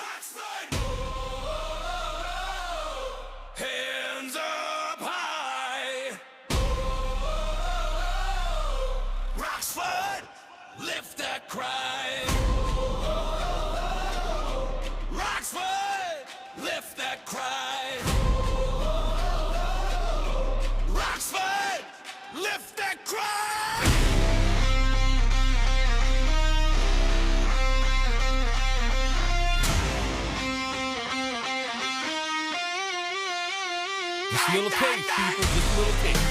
Rocksford! Hands up high! Rocksford! Lift that cry! Rocksford! Lift that cry! Rocksford! Lift that cry! Just a little taste, people. Just a little taste.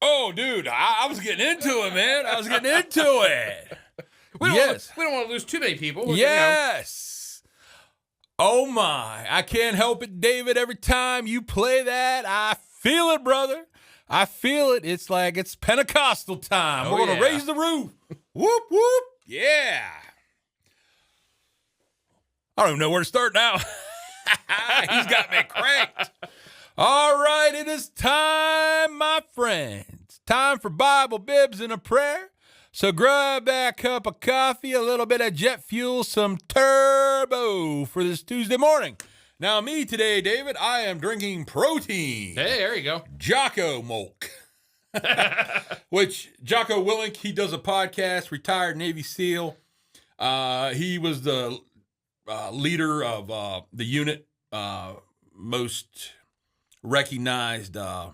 Oh, dude, I was getting into it, man. I was getting into it. We Yes. don't want to lose too many people. Yes. Oh, my. I can't help it, David. Every time you play that, I feel it, brother. I feel it. It's like it's Pentecostal time. Oh, We're going to yeah. raise the roof. Whoop, whoop. Yeah. I don't even know where to start now. He's got me cranked. All right, it is time, my friends. Time for Bible, Bibs, and a prayer. So grab that cup of coffee, a little bit of jet fuel, some turbo for this Tuesday morning. Now, me today, David, I am drinking protein. Hey, there you go. Jocko Milk. Which, Jocko Willink, he does a podcast, retired Navy SEAL. He was the leader of the unit, most recognized, I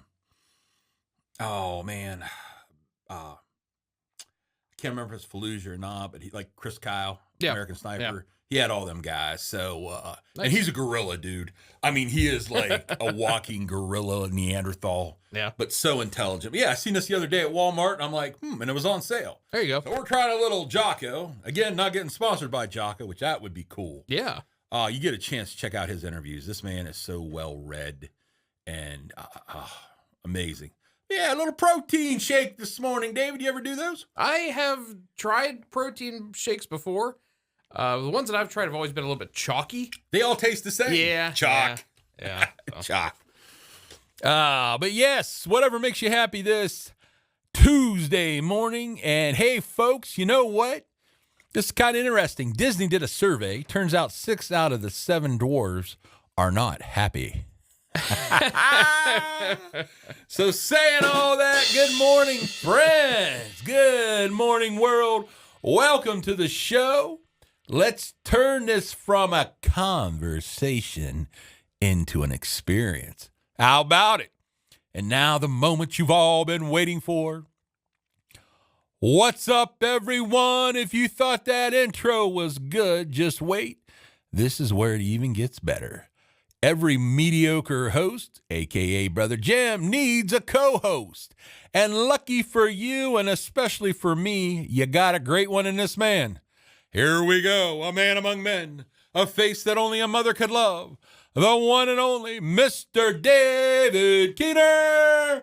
can't remember if it's Fallujah or not, but he, like Chris Kyle, Yeah. American Sniper, Yeah. he had all them guys. So, Nice. and he's a gorilla, dude. I mean, he is like a walking gorilla Neanderthal, Yeah. but so intelligent. But yeah, I seen this the other day at Walmart, and I'm like, and it was on sale. There you go. So we're trying a little Jocko. Again, not getting sponsored by Jocko, which that would be cool. Yeah. You get a chance to check out his interviews. This man is so well read and amazing. Yeah, a little protein shake this morning. David, you ever do those? I have tried protein shakes before. The ones that I've tried have always been a little bit chalky. They all taste the same. Yeah. Chalk. Yeah. So. Chalk. But yes, whatever makes you happy this Tuesday morning. And hey, folks, you know what? This is kind of interesting. Disney did a survey. Turns out 6 out of the 7 dwarves are not happy. So saying all that, good morning, friends. Good morning, world. Welcome to the show. Let's turn this from a conversation into an experience. How about it? And now the moment you've all been waiting for. What's up, everyone? If you thought that intro was good, just wait. This is where it even gets better. Every mediocre host, a.k.a. Brother Jim, needs a co-host. And lucky for you, and especially for me, you got a great one in this man. Here we go, a man among men, a face that only a mother could love, the one and only Mr. David Keener.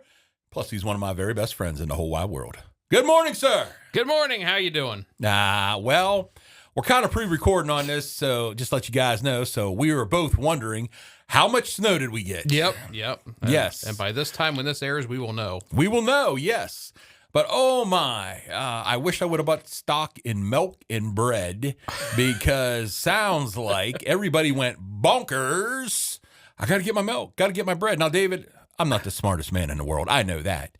Plus, he's one of my very best friends in the whole wide world. Good morning, sir. Good morning. How you doing? Well, we're kind of pre-recording on this, so just let you guys know. So we were both wondering, how much snow did we get? Yep. Yes. And by this time when this airs, we will know. We will know, yes. But oh my, I wish I would have bought stock in milk and bread because sounds like everybody went bonkers. I got to get my milk, got to get my bread. Now, David, I'm not the smartest man in the world. I know that.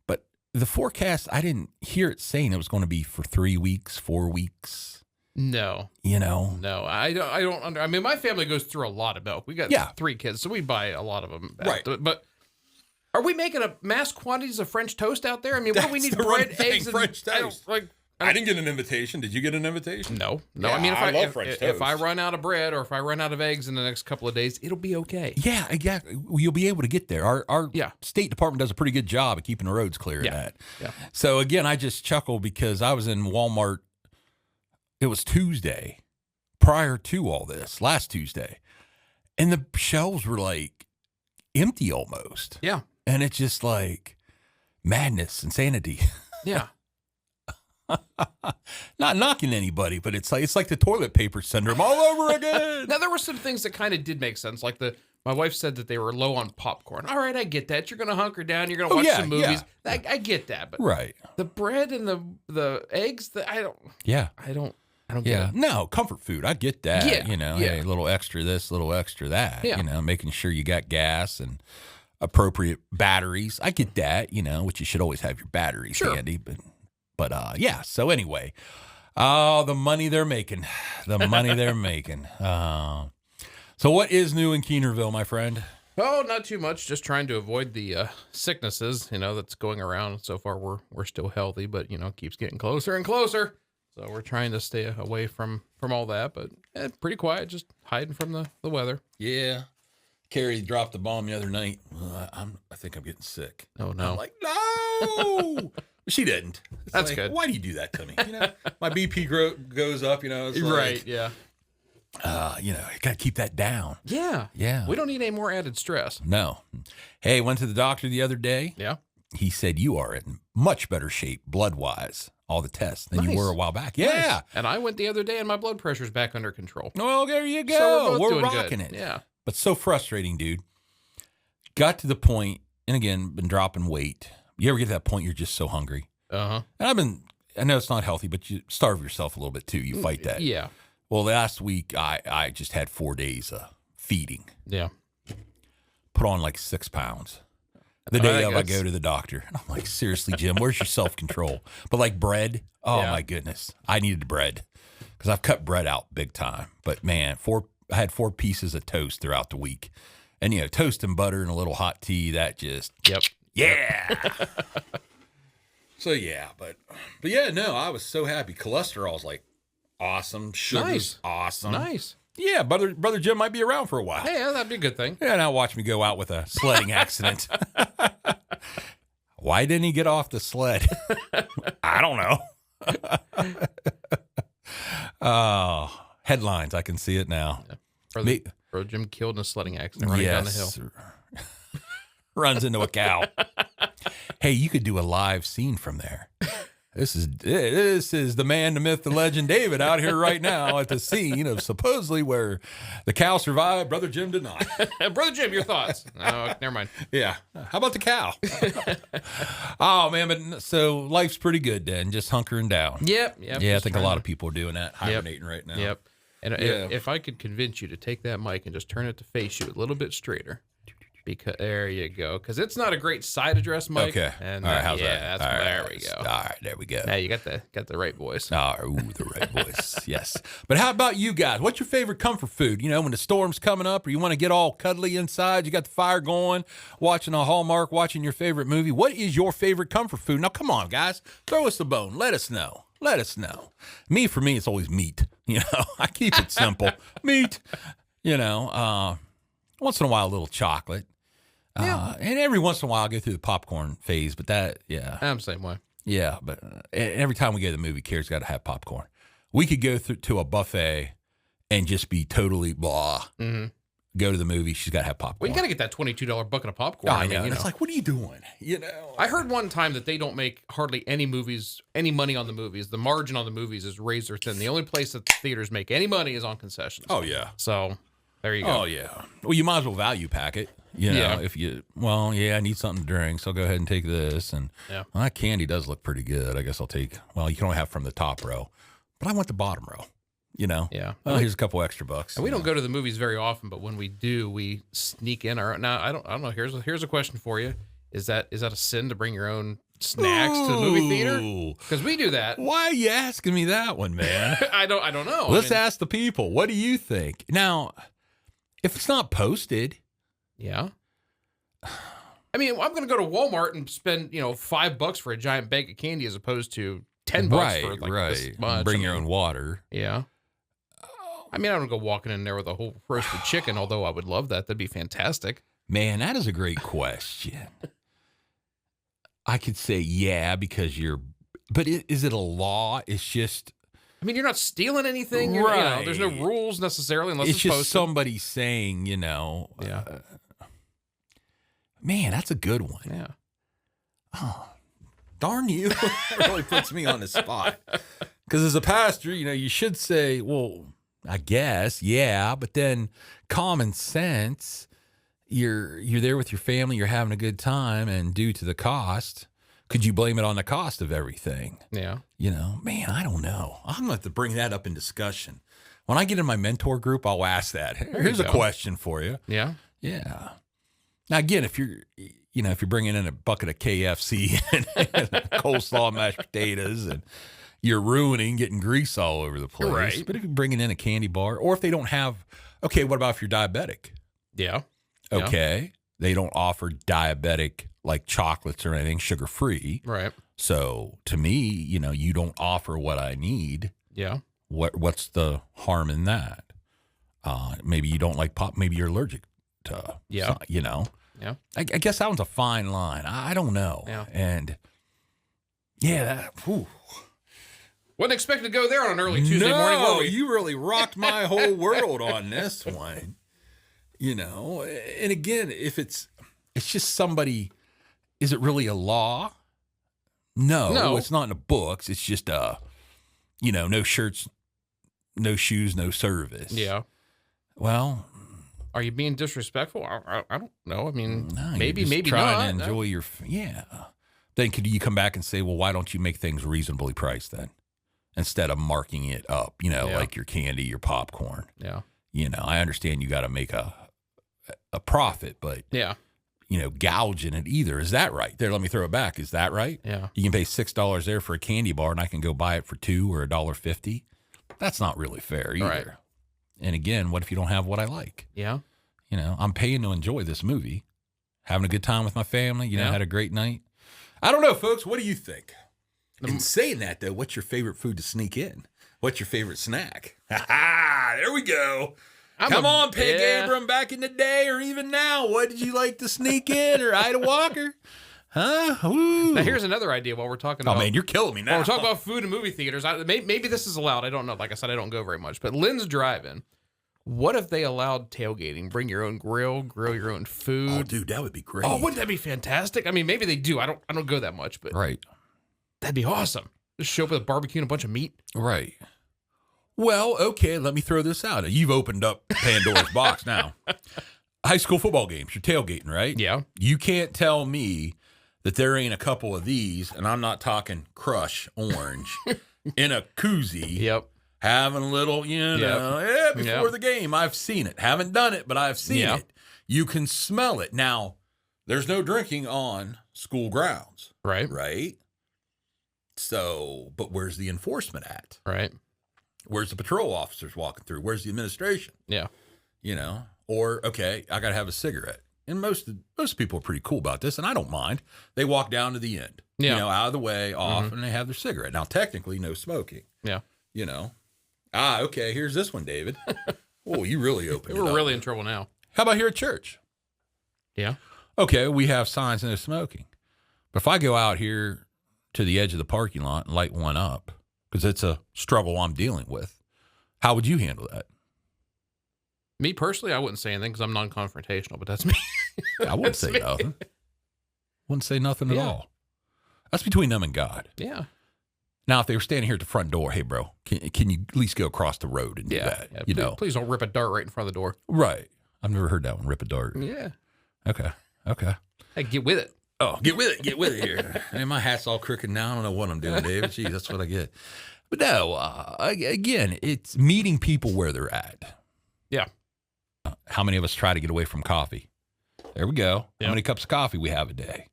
But the forecast, I didn't hear it saying it was going to be for 3 weeks, 4 weeks. No. You know? No, I don't. I mean, my family goes through a lot of milk. We got 3 kids, so we buy a lot of them. Right. But are we making a mass quantities of French toast out there? I mean, what do we need? That's the Bread, right thing, eggs, and French toast. I didn't get an invitation. Did you get an invitation? No. Yeah, I mean, I love French if I toast. run out of bread or if I run out of eggs in the next couple of days, it'll be okay. Yeah, exactly. You'll be able to get there. Our State Department does a pretty good job of keeping the roads clear of that. Yeah. So, again, I just chuckle because I was in Walmart. It was Tuesday prior to all this, last Tuesday. And the shelves were like empty almost. Yeah. And it's just like madness, insanity. Yeah. Not knocking anybody, but it's like the toilet paper syndrome all over again. Now, there were some things that kind of did make sense, like the My wife said that they were low on popcorn. All right, I get that. You're gonna hunker down. You're gonna watch yeah, some movies. yeah. I get that. But Right. the bread and the eggs, I don't Yeah. get Yeah. it. No, comfort food. I get that. Yeah, You know, yeah. hey, a little extra this, a little extra that. Yeah. You know, making sure you got gas and appropriate batteries. I get that, you know, which you should always have your batteries Sure. handy. But yeah. So anyway, oh, the money they're making. The money they're making. So what is new in Keenerville, my friend? Oh, not too much. Just trying to avoid the sicknesses, that's going around. So far, we're still healthy, but it keeps getting closer and closer. So we're trying to stay away from all that. But pretty quiet, just hiding from the weather. Yeah. Carrie dropped the bomb the other night. I think I'm getting sick. Oh no! I'm like, no. She didn't. It's That's like, good. Why do you do that to me? My BP goes up. It's like, Right? Yeah. You got to keep that down. Yeah. Yeah. We don't need any more added stress. No. Hey, went to the doctor the other day. Yeah. He said you are in much better shape blood-wise, all the tests, than you Nice. were a while back. Yeah. Nice. And I went the other day, and my blood pressure's back under control. Well, there you go. So we're both we're doing rocking good. it. Yeah. But so frustrating, dude. Got to the point, and again, been dropping weight. You ever get to that point you're just so hungry? Uh-huh. And I know it's not healthy, but you starve yourself a little bit too. You fight that. Yeah. Well, last week I just had 4 days of feeding. Yeah. Put on like 6 pounds. The day of, I guess. go to the doctor. And I'm like, seriously, Jim, where's your self-control? But like bread, oh Yeah. my goodness. I needed bread because I've cut bread out big time. But man, I had 4 pieces of toast throughout the week. And, toast and butter and a little hot tea, that just, Yep. yeah. So, yeah, but yeah, no, I was so happy. Cholesterol's like awesome. Sugar's Nice. awesome. Nice. Yeah, brother Jim might be around for a while. Hey, that'd be a good thing. Yeah, now watch me go out with a sledding accident. Why didn't he get off the sled? I don't know. Oh, headlines. I can see it now. Bro, Jim killed in a sledding accident running down the hill. Runs into a cow. Hey, you could do a live scene from there. This is the man, the myth, the legend, David, out here right now at the scene of supposedly where the cow survived. Brother Jim did not. Brother Jim, your thoughts? Oh, never mind. Yeah. How about the cow? Oh, man. But so life's pretty good then. Just hunkering down. Yep. Yeah, I think a lot of people are doing that, hibernating right now. Yep. And Yeah. if I could convince you to take that mic and just turn it to face you a little bit straighter, because there you go. Because it's not a great side address mic. Okay. And all right. How's yeah, that? that's All there right. we go. All right. There we go. Now you got the right voice. The right voice. Yes. But how about you guys? What's your favorite comfort food? When the storm's coming up or you want to get all cuddly inside, you got the fire going, watching a Hallmark, watching your favorite movie. What is your favorite comfort food? Now, come on, guys. Throw us a bone. Let us know. For me, it's always meat. I keep it simple. Meat. Once in a while, a little chocolate. And every once in a while, I'll go through the popcorn phase. But I'm the same way. yeah. But every time we go to the movie, Kara's got to have popcorn. We could go to a buffet and just be totally blah. Mm-hmm. Go to the movie, she's got to have popcorn. Well, you got to get that $22 bucket of popcorn. I know. And it's like, what are you doing? I heard one time that they don't make hardly any money on the movies. The margin on the movies is razor thin. The only place that the theaters make any money is on concessions. Oh, yeah. So there you go. Oh, yeah. Well, you might as well value pack it. Yeah. If I need something to drink, so I'll go ahead and take this. And Yeah. well, that candy does look pretty good. I guess I'll take, you can only have from the top row, but I want the bottom row, Yeah. Well, here's a couple extra bucks. And we don't go to the movies very often, but when we do, we sneak in our. Now I don't know. Here's a question for you: Is that a sin to bring your own snacks to the movie theater? Because we do that. Why are you asking me that one, man? I don't know. Let's ask the people. What do you think? Now, if it's not posted, Yeah. I mean, I'm going to go to Walmart and spend $5 for a giant bag of candy as opposed to $10 for this much. Bring your own water. Yeah. I mean, I don't go walking in there with a whole roasted chicken, although I would love that. That'd be fantastic. Man, that is a great question. I could say yeah because but is it a law? It's just. I mean, you're not stealing anything. Right. There's no rules necessarily unless it's just posted. somebody saying, Yeah. Man, that's a good one. Yeah. Oh, darn you. That really puts me on the spot. Because as a pastor, you should say, well, I guess, yeah, but then common sense, you're there with your family, you're having a good time, and due to the cost, could you blame it on the cost of everything? Yeah. Man, I don't know. I'm going to have to bring that up in discussion. When I get in my mentor group, I'll ask that. Here's a question for you. Yeah. Yeah. Now, again, if you're bringing in a bucket of KFC and coleslaw, mashed potatoes, and you're getting grease all over the place. Right. But if you're bringing in a candy bar, or if they don't have, okay, what about if you're diabetic? Yeah. Okay. They don't offer diabetic like chocolates or anything, sugar-free. Right. So to me, you don't offer what I need. Yeah. What's the harm in that? Maybe you don't like pop. Maybe you're allergic to. Yeah. Yeah. I guess that one's a fine line. I don't know. Yeah. And whew. Wasn't expecting to go there on an early Tuesday morning, were we? You really rocked my whole world on this one. And again, if it's just somebody, is it really a law? No, it's not in the books. It's just no shirts, no shoes, no service. Yeah. Well, are you being disrespectful? I don't know. I mean, no, maybe trying not. to enjoy your. Yeah. Then could you come back and say, well, why don't you make things reasonably priced then, instead of marking it up? Like your candy, your popcorn. Yeah. I understand you got to make a profit, but yeah. Gouging it either. Is that right? There, let me throw it back. Is that right? Yeah. You can pay $6 there for a candy bar, and I can go buy it for $2 or $1.50. That's not really fair either. Right. And again, what if you don't have what I like? Yeah. I'm paying to enjoy this movie, having a good time with my family. Yeah. Had a great night. I don't know, folks. What do you think? In saying that, though, what's your favorite food to sneak in? What's your favorite snack? There we go. Come on, Pig Abram, back in the day or even now, what did you like to sneak in? Or Ida Walker? Huh? Ooh. Now, here's another idea while we're talking about... Oh, man, you're killing me now. While we're talking about food and movie theaters, maybe this is allowed. I don't know. Like I said, I don't go very much. But Lynn's Drive-In, what if they allowed tailgating? Bring your own grill your own food. Oh, dude, that would be great. Oh, wouldn't that be fantastic? I mean, maybe they do. I don't go that much, but right. That'd be awesome. Just show up with a barbecue and a bunch of meat. Right. Well, okay, let me throw this out. You've opened up Pandora's box now. High school football games, you're tailgating, right? Yeah. You can't tell me that there ain't a couple of these, and I'm not talking Crush Orange, in a koozie. Yep. Having a little, before the game. I've seen it. Haven't done it, but I've seen it. You can smell it. Now, there's no drinking on school grounds. Right. Right? So, but where's the enforcement at? Right. Where's the patrol officers walking through? Where's the administration? Yeah. Or, okay, I got to have a cigarette. And most people are pretty cool about this, and I don't mind. They walk down to the end, out of the way, off, and they have their cigarette. Now, technically, no smoking. Yeah. Okay, here's this one, David. Oh, you really opened it up. We're really in trouble now. How about here at church? Yeah. Okay, we have signs and no smoking. But if I go out here to the edge of the parking lot and light one up, because it's a struggle I'm dealing with, how would you handle that? Me personally, I wouldn't say anything because I'm non-confrontational, but that's me. I wouldn't say nothing. Wouldn't say nothing at all. That's between them and God. Yeah. Now, if they were standing here at the front door, hey, bro, can you at least go across the road and do that? Yeah, please don't rip a dart right in front of the door. Right. I've never heard that one, rip a dart. Yeah. Okay. Hey, get with it. Oh, get with it here. And my hat's all crooked now. I don't know what I'm doing, David. Jeez, that's what I get. But no, again, it's meeting people where they're at. Yeah. How many of us try to get away from coffee? There we go. Yeah. How many cups of coffee we have a day?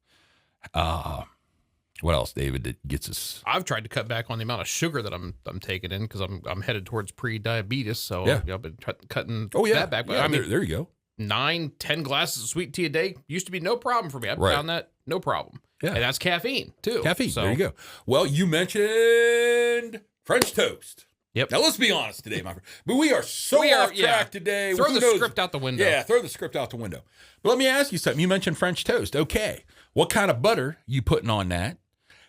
What else, David, that gets us? I've tried to cut back on the amount of sugar that I'm taking in because I'm headed towards pre-diabetes. So I've been cutting that back. But yeah, I mean, there you go. 9-10 glasses of sweet tea a day used to be no problem for me. I found that no problem. Yeah. And that's caffeine too. Caffeine. So, there you go. Well, you mentioned French toast. Yep. Now let's be honest today, my friend. But we are off track today. Throw the script out the window. Yeah, throw the script out the window. But let me ask you something. You mentioned French toast. Okay. What kind of butter you putting on that?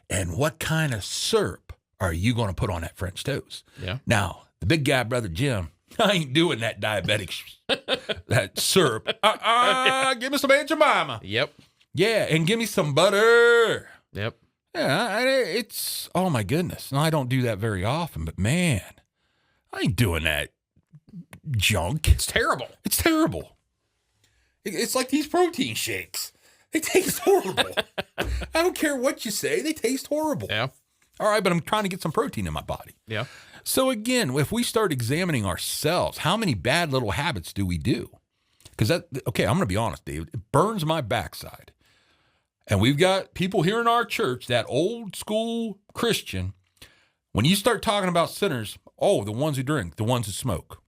And what kind of syrup are you going to put on that French toast? Yeah. Now, the big guy, Brother Jim, I ain't doing that diabetic, that syrup. Give me some Aunt Jemima. Yep. Yeah, and give me some butter. Yep. Yeah, it's, oh my goodness. No, I don't do that very often, but man, I ain't doing that junk. It's terrible. It's terrible. It's like these protein shakes. They taste horrible. I don't care what you say. They taste horrible. Yeah. All right, but I'm trying to get some protein in my body. Yeah. So again, if we start examining ourselves, how many bad little habits do we do? Because I'm going to be honest, David, it burns my backside. And we've got people here in our church, that old school Christian, when you start talking about sinners, the ones who drink, the ones who smoke.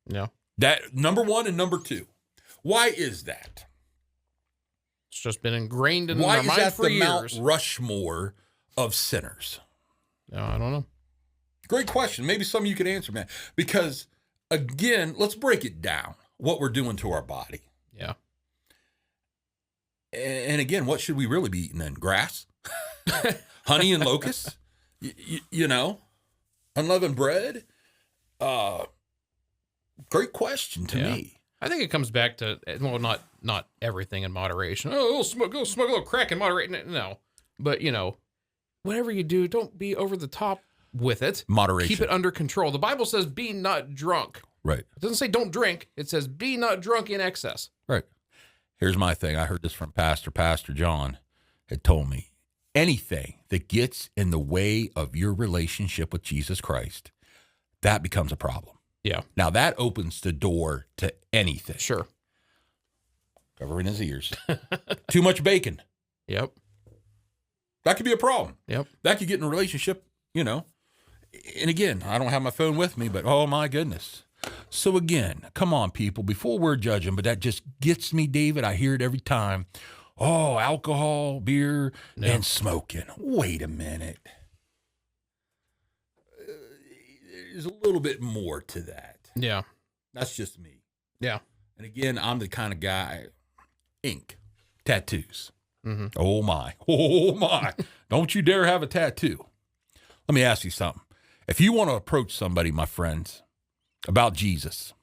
Yeah. That number one and number two. Why is that? It's just been ingrained in Why our is mind that for the years. Mount Rushmore of sinners? No, I don't know. Great question. Maybe some of you could answer, man. Because, again, let's break it down, what we're doing to our body. Yeah. And again, what should we really be eating then? Grass? Honey and locusts? You know? Unleavened bread? Great question to me. I think it comes back to, well, not everything in moderation. Oh, smoke a little crack in moderation. No. But, whatever you do, don't be over the top with it. Moderation. Keep it under control. The Bible says be not drunk. Right. It doesn't say don't drink. It says be not drunk in excess. Right. Here's my thing. I heard this from Pastor John had told me. Anything that gets in the way of your relationship with Jesus Christ, that becomes a problem. Yeah. Now, that opens the door to anything. Sure. Covering his ears. Too much bacon. Yep. That could be a problem. Yep. That could get in a relationship, And again, I don't have my phone with me, but oh my goodness. So again, come on, people, before we're judging, but that just gets me, David. I hear it every time. Oh, alcohol, beer, and smoking. Wait a minute. There's a little bit more to that. Yeah. That's just me. Yeah. And again, I'm the kind of guy, ink, tattoos. Mm-hmm. Oh my. Don't you dare have a tattoo. Let me ask you something. If you want to approach somebody, my friends, about Jesus,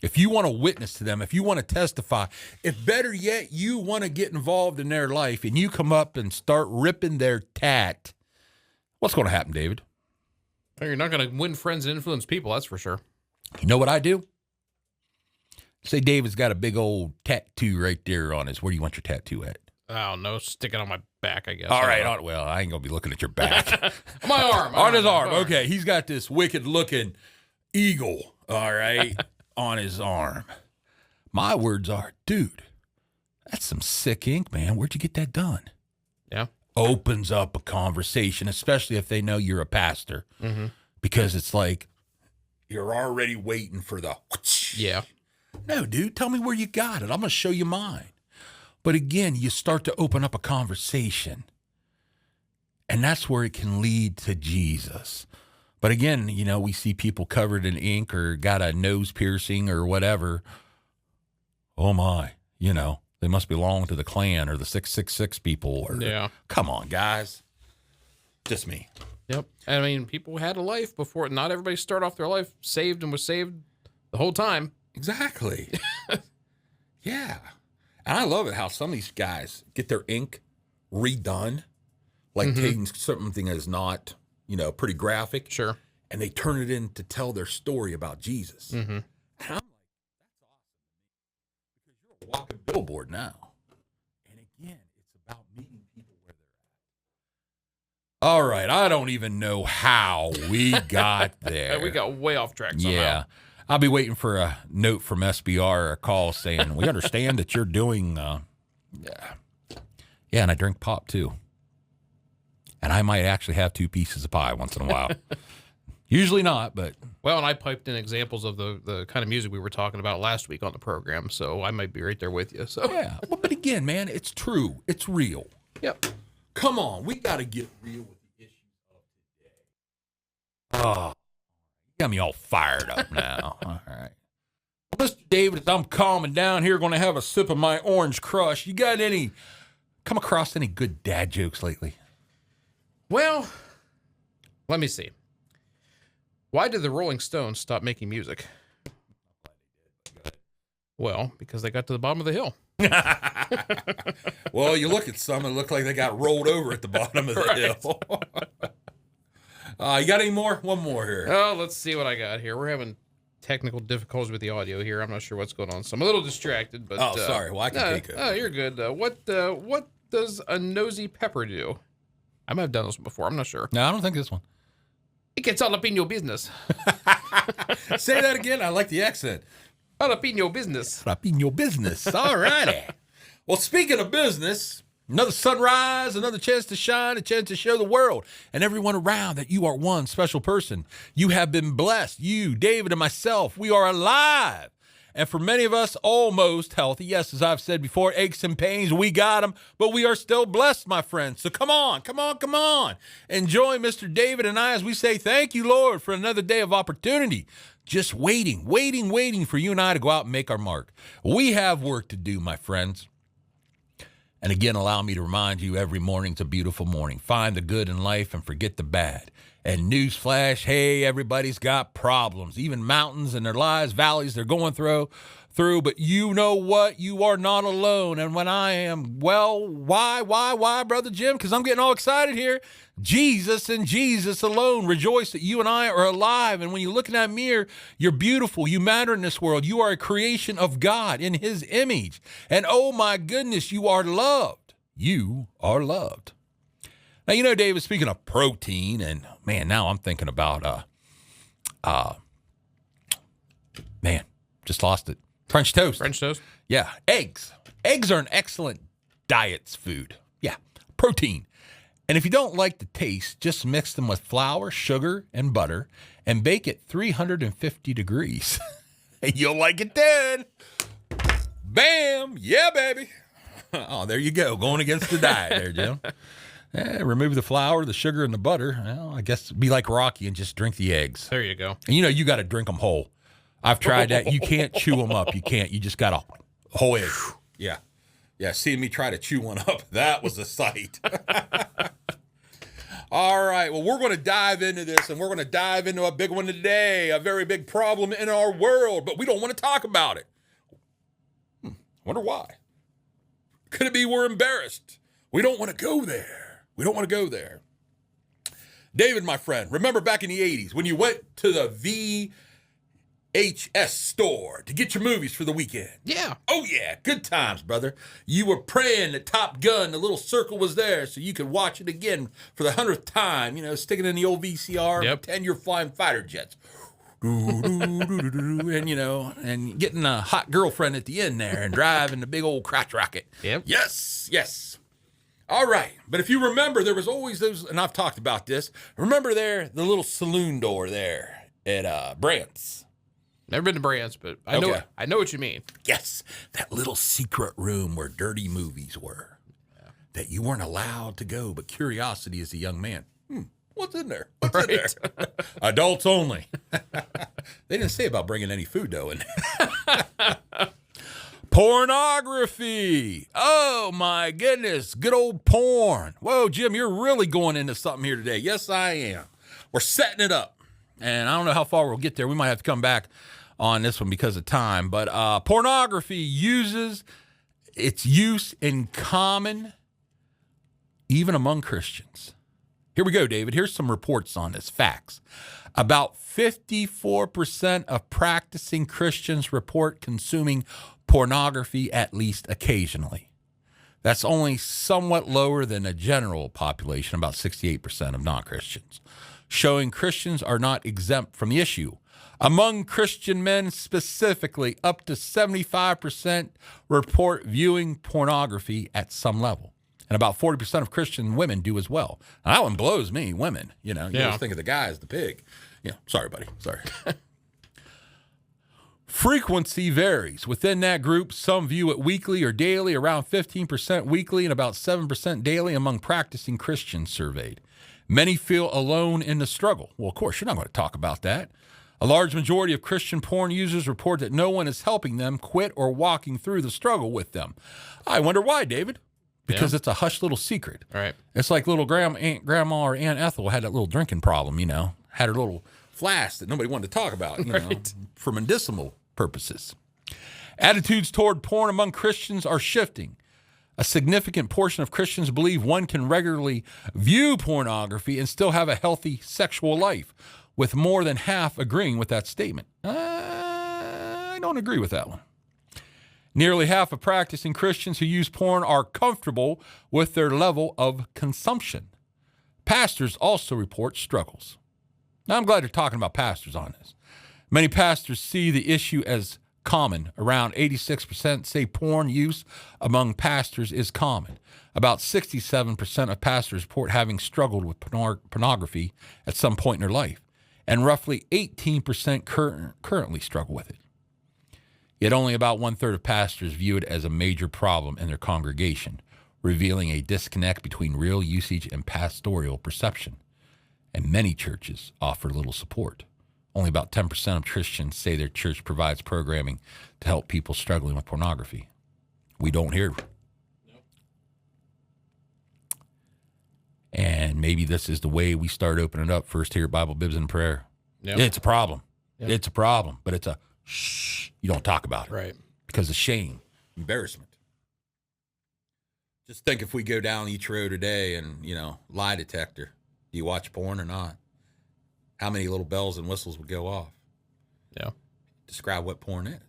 if you want to witness to them, if you want to testify, if better yet, you want to get involved in their life and you come up and start ripping their tat, what's going to happen, David? Well, you're not going to win friends and influence people, that's for sure. You know what I do? Say David's got a big old tattoo right there on his, where do you want your tattoo at? Oh, no, stick it on my back, I guess. All right. Well, I ain't going to be looking at your back. My arm. On his arm. Okay. He's got this wicked looking eagle, all right, on his arm. My words are, dude, that's some sick ink, man. Where'd you get that done? Yeah. Opens up a conversation, especially if they know you're a pastor, because it's like you're already waiting for the whoosh. Yeah. No, dude, tell me where you got it. I'm going to show you mine. But again, you start to open up a conversation, and that's where it can lead to Jesus. But again, we see people covered in ink or got a nose piercing or whatever. Oh my, they must belong to the Klan or the 666 people. Or, come on, guys. Just me. Yep. I mean, people had a life before. Not everybody started off their life saved and was saved the whole time. Exactly. Yeah. And I love it how some of these guys get their ink redone, like taking something that is not, pretty graphic. Sure. And they turn it in to tell their story about Jesus. And I'm like, that's awesome. Because you're a walking billboard now. And again, it's about meeting people where they're at. All right. I don't even know how we got there. We got way off track somehow. Yeah. I'll be waiting for a note from SBR or a call saying, we understand that you're doing, yeah, and I drink pop too. And I might actually have 2 pieces of pie once in a while. Usually not, but. Well, and I piped in examples of the kind of music we were talking about last week on the program, so I might be right there with you. So yeah, well, but again, man, it's true. It's real. Yep. Come on, we got to get real with the issues of today. Oh. Got me all fired up now. All right. Well, Mr. David, as I'm calming down here, going to have a sip of my orange crush. You got come across any good dad jokes lately? Well, let me see. Why did the Rolling Stones stop making music? Well, because they got to the bottom of the hill. Well, you look at some and look like they got rolled over at the bottom of the hill. You got any more? One more here. Oh, let's see what I got here. We're having technical difficulties with the audio here. I'm not sure what's going on, so I'm a little distracted. But sorry. Well, I can take it. Oh, you're good. What does a nosy pepper do? I might have done this one before. I'm not sure. No, I don't think this one. It gets all up in your business. Say that again. I like the accent. All up in your business. Up in your business. All righty. Well, speaking of business, another sunrise, another chance to shine, a chance to show the world and everyone around that you are one special person. You have been blessed. You, David, and myself, we are alive. And for many of us, almost healthy. Yes, as I've said before, aches and pains, we got them, but we are still blessed, my friends. So come on. Enjoy Mr. David and I as we say thank you, Lord, for another day of opportunity. Just waiting for you and I to go out and make our mark. We have work to do, my friends. And again, allow me to remind you, every morning's a beautiful morning. Find the good in life and forget the bad. And newsflash, hey, everybody's got problems, even mountains in their lives, valleys they're going through. But you know what? You are not alone. And when I am, well, why, Brother Jim? Because I'm getting all excited here. Jesus and Jesus alone. Rejoice that you and I are alive. And when you look in that mirror, you're beautiful. You matter in this world. You are a creation of God in his image. And oh my goodness, you are loved. You are loved. Now, you know, David, speaking of protein, and man, now I'm thinking about, just lost it. French toast. Yeah. Eggs. Eggs are an excellent diet's food. Yeah. Protein. And if you don't like the taste, just mix them with flour, sugar, and butter and bake at 350 degrees. You'll like it then. Bam. Yeah, baby. Oh, there you go. Going against the diet there, Jim. Remove the flour, the sugar, and the butter. Well, I guess be like Rocky and just drink the eggs. There you go. And you know, you got to drink them whole. I've tried that. You can't chew them up. You can't. You just got a whole egg. Yeah. Yeah. Seeing me try to chew one up, that was a sight. All right. Well, we're going to dive into this, and we're going to dive into a big one today, a very big problem in our world, but we don't want to talk about it. Wonder why. Could it be we're embarrassed? We don't want to go there. David, my friend, remember back in the 80s when you went to the VHS store to get your movies for the weekend? Yeah. Oh, yeah. Good times, brother. You were praying that Top Gun, the little circle was there so you could watch it again for the 100th time, you know, sticking in the old VCR. Yep. Pretend you're flying fighter jets. And, you know, and getting a hot girlfriend at the end there and driving the big old crotch rocket. Yep. Yes. All right. But if you remember, there was always those, and I've talked about this. Remember there, the little saloon door there at Brandt's. Never been to Brandt's, but I know what you mean. Yes. That little secret room where dirty movies were. Yeah. That you weren't allowed to go, but curiosity as a young man. What's in there? What's in there? Adults only. They didn't say about bringing any food, though, in there. Pornography. Oh, my goodness. Good old porn. Whoa, Jim, you're really going into something here today. Yes, I am. We're setting it up. And I don't know how far we'll get there. We might have to come back on this one because of time. But pornography uses its use in common, even among Christians. Here we go, David. Here's some reports on this. Facts. About 54% of practicing Christians report consuming pornography at least occasionally. That's only somewhat lower than a general population, about 68% of non-Christians, showing Christians are not exempt from the issue. Among Christian men specifically, up to 75% report viewing pornography at some level. And about 40% of Christian women do as well. Now, that one blows me, women. You know, you always think of the guy as the pig. Yeah, sorry, buddy. Sorry. Frequency varies. Within that group, some view it weekly or daily, around 15% weekly and about 7% daily among practicing Christians surveyed. Many feel alone in the struggle. Well, of course, you're not going to talk about that. A large majority of Christian porn users report that no one is helping them quit or walking through the struggle with them. I wonder why, David. Because it's a hush little secret. All right. It's like little grandma or Aunt Ethel had that little drinking problem, you know, had her little flask that nobody wanted to talk about, you know, for medicinal purposes. Attitudes toward porn among Christians are shifting. A significant portion of Christians believe one can regularly view pornography and still have a healthy sexual life, with more than half agreeing with that statement. I don't agree with that one. Nearly half of practicing Christians who use porn are comfortable with their level of consumption. Pastors also report struggles. Now, I'm glad you're talking about pastors on this. Many pastors see the issue as common. Around 86% say porn use among pastors is common. About 67% of pastors report having struggled with pornography at some point in their life, and roughly 18% currently struggle with it. Yet only about 1/3 of pastors view it as a major problem in their congregation, revealing a disconnect between real usage and pastoral perception. And many churches offer little support. Only about 10% of Christians say their church provides programming to help people struggling with pornography. We don't hear. Nope. And maybe this is the way we start opening up First here at Bible, Bibs, and Prayer. Yep. It's a problem. Yep. It's a problem, but it's a shh. You don't talk about it. Right. Because of shame, embarrassment. Just think if we go down each row today and, lie detector. Do you watch porn or not? How many little bells and whistles would go off? Yeah. Describe what porn is.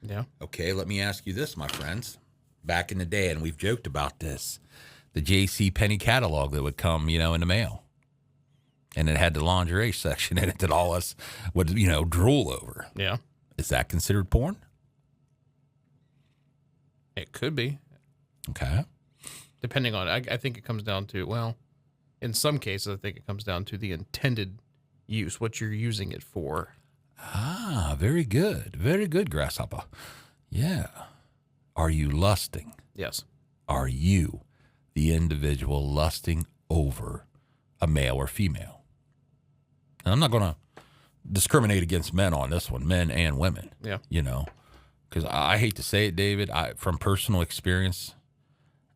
Yeah. Okay, let me ask you this, my friends. Back in the day, and we've joked about this, the J.C. Penney catalog that would come, in the mail. And it had the lingerie section in it that all us would, drool over. Yeah. Is that considered porn? It could be. Okay. Depending on, I think it comes down to, well, in some cases, I think it comes down to the intended use, what you're using it for. Ah, very good. Very good, Grasshopper. Yeah. Are you lusting? Yes. Are you, the individual, lusting over a male or female? And I'm not going to discriminate against men on this one, men and women. Yeah. Because I hate to say it, David, from personal experience,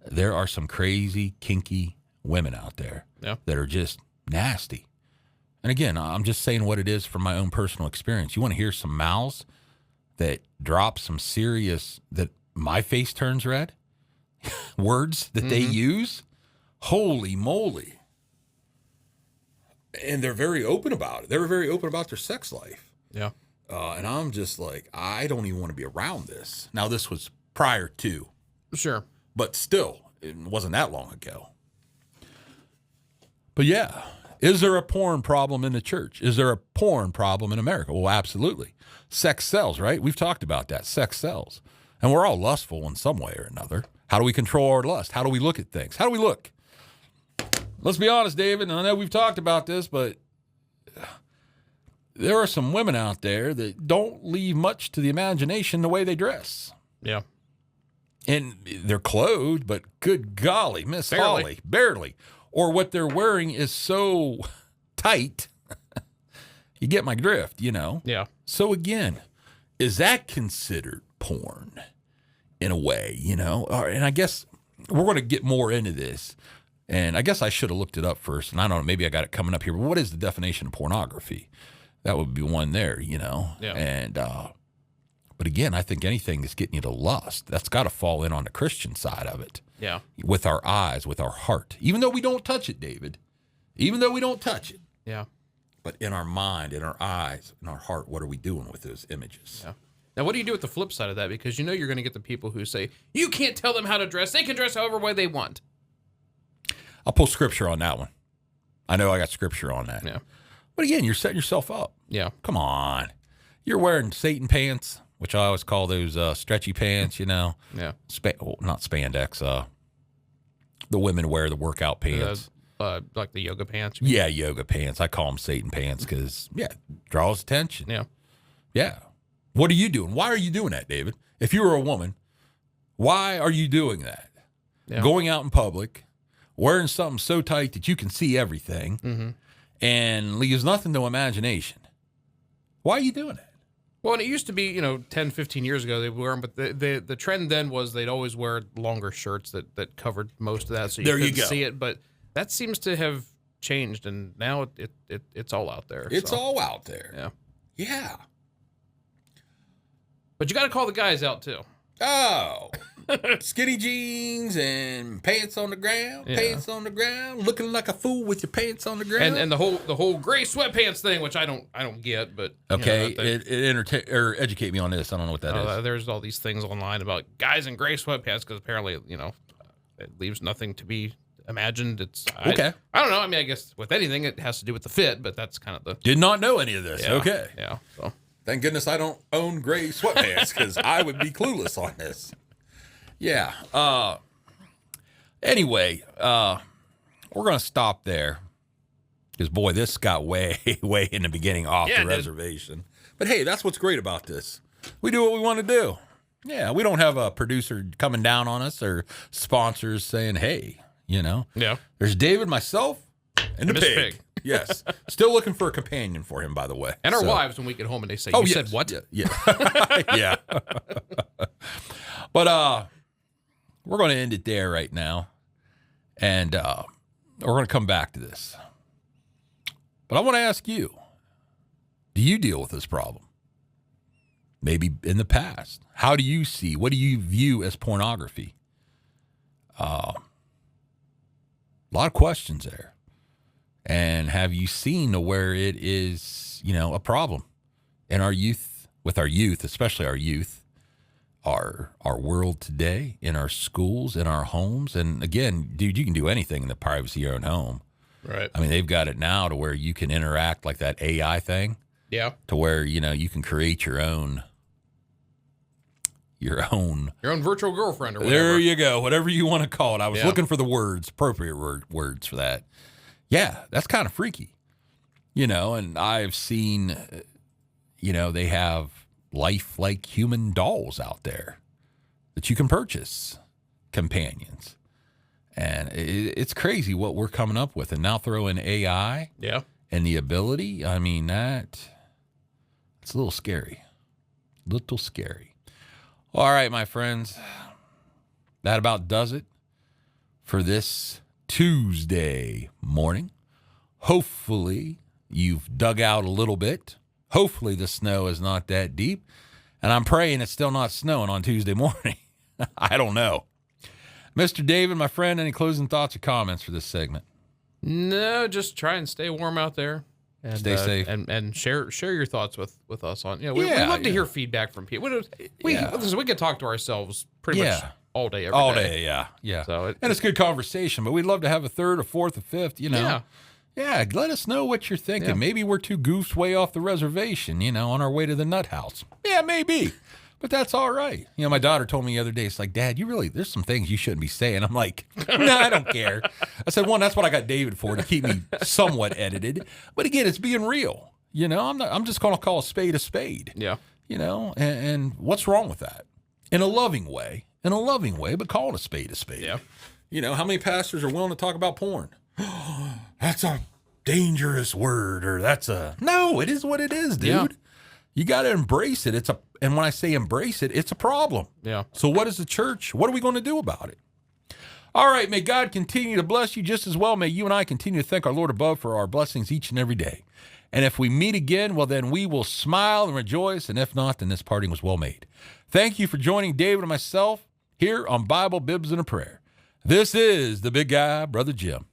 there are some crazy, kinky women out there that are just nasty. And again, I'm just saying what it is from my own personal experience. You want to hear some mouths that drop some serious, that my face turns red? Words that they use? Holy moly. And they're very open about it. They're very open about their sex life. Yeah. And I'm just like, I don't even want to be around this. Now, this was prior to. Sure. But still, it wasn't that long ago. But yeah, is there a porn problem in the church? Is there a porn problem in America? Well, absolutely. Sex sells, right? We've talked about that. Sex sells. And we're all lustful in some way or another. How do we control our lust? How do we look at things? How do we look? Let's be honest, David, and I know we've talked about this, but there are some women out there that don't leave much to the imagination the way they dress. Yeah. And they're clothed, but good golly, Miss Holly, barely. Or what they're wearing is so tight. You get my drift, Yeah. So again, is that considered porn in a way, And I guess we're going to get more into this. And I guess I should have looked it up first. And I don't know, maybe I got it coming up here. But what is the definition of pornography? That would be one there, Yeah. And, but again, I think anything that's getting you to lust, that's got to fall in on the Christian side of it. Yeah. With our eyes, with our heart. Even though we don't touch it, David. Even though we don't touch it. Yeah. But in our mind, in our eyes, in our heart, what are we doing with those images? Yeah. Now, what do you do with the flip side of that? Because you're going to get the people who say, you can't tell them how to dress. They can dress however way they want. I'll pull scripture on that one. I know I got scripture on that. Yeah. But again, you're setting yourself up. Yeah. Come on. You're wearing Satan pants, which I always call those stretchy pants, Yeah. Not spandex. The women wear the workout pants. Like the yoga pants? Yeah, yoga pants. I call them Satan pants because, draws attention. Yeah. Yeah. What are you doing? Why are you doing that, David? If you were a woman, why are you doing that? Yeah. Going out in public, wearing something so tight that you can see everything and leaves nothing to imagination. Why are you doing that? Well, and it used to be, 10, 15 years ago they were, but the trend then was they'd always wear longer shirts that covered most of that, so you couldn't see it. But that seems to have changed, and now it's all out there. It's all out there. Yeah. Yeah. But you got to call the guys out too. Oh, skinny jeans and pants on the ground, looking like a fool with your pants on the ground. And the whole gray sweatpants thing, which I don't get, but okay, or educate me on this. I don't know what that is. There's all these things online about guys in gray sweatpants because apparently it leaves nothing to be imagined. Okay. I don't know. I mean, I guess with anything it has to do with the fit, but that's kind of the. Did not know any of this. Yeah, okay. Yeah. So. Thank goodness I don't own gray sweatpants because I would be clueless on this. Yeah. Anyway, we're going to stop there because, boy, this got way in the beginning off the reservation. But, hey, that's what's great about this. We do what we want to do. Yeah, we don't have a producer coming down on us or sponsors saying, hey, Yeah. There's David, myself, and the pig. Yes. Still looking for a companion for him, by the way. And our wives when we get home and they say, you said what? Yeah. Yeah. But we're going to end it there right now. And we're going to come back to this. But I want to ask you, do you deal with this problem? Maybe in the past. How do you see, what do you view as pornography? A lot of questions there. And have you seen where it is, a problem in our youth, with our youth, especially our youth, our world today, in our schools, in our homes? And again, dude, you can do anything in the privacy of your own home. Right. I mean, they've got it now to where you can interact like that AI thing. Yeah. To where, you can create your own virtual girlfriend or whatever. There you go. Whatever you want to call it. I was looking for the appropriate words for that. Yeah, that's kind of freaky. And I've seen, they have lifelike human dolls out there that you can purchase, companions. And it's crazy what we're coming up with. And now throw in AI and the ability. I mean, it's a little scary. Little scary. All right, my friends. That about does it for this Tuesday morning. Hopefully you've dug out a little bit. Hopefully the snow is not that deep. And I'm praying it's still not snowing on Tuesday morning. I don't know. Mr. David, my friend, any closing thoughts or comments for this segment? No, just try and stay warm out there. And, stay safe. And share your thoughts with us on. We love to hear feedback from people. We can talk to ourselves pretty much all day, every day. All day, yeah. So and it's good conversation, but we'd love to have a third, a fourth, a fifth, Yeah. Yeah, let us know what you're thinking. Yeah. Maybe we're two goofs way off the reservation, on our way to the nut house. Yeah, maybe. But that's all right. My daughter told me the other day, it's like, Dad, there's some things you shouldn't be saying. I'm like, no, I don't care. I said, one, that's what I got David for, to keep me somewhat edited. But again, it's being real. I'm just going to call a spade a spade. Yeah. And what's wrong with that? In a loving way, but call it a spade a spade. Yeah. How many pastors are willing to talk about porn? That's a dangerous word, or no, it is what it is, dude. Yeah. You got to embrace it. And when I say embrace it, it's a problem. Yeah. So what is the church? What are we going to do about it? All right. May God continue to bless you just as well. May you and I continue to thank our Lord above for our blessings each and every day. And if we meet again, well, then we will smile and rejoice. And if not, then this parting was well made. Thank you for joining David and myself here on Bible, Bibs, and a Prayer. This is the big guy, Brother Jim.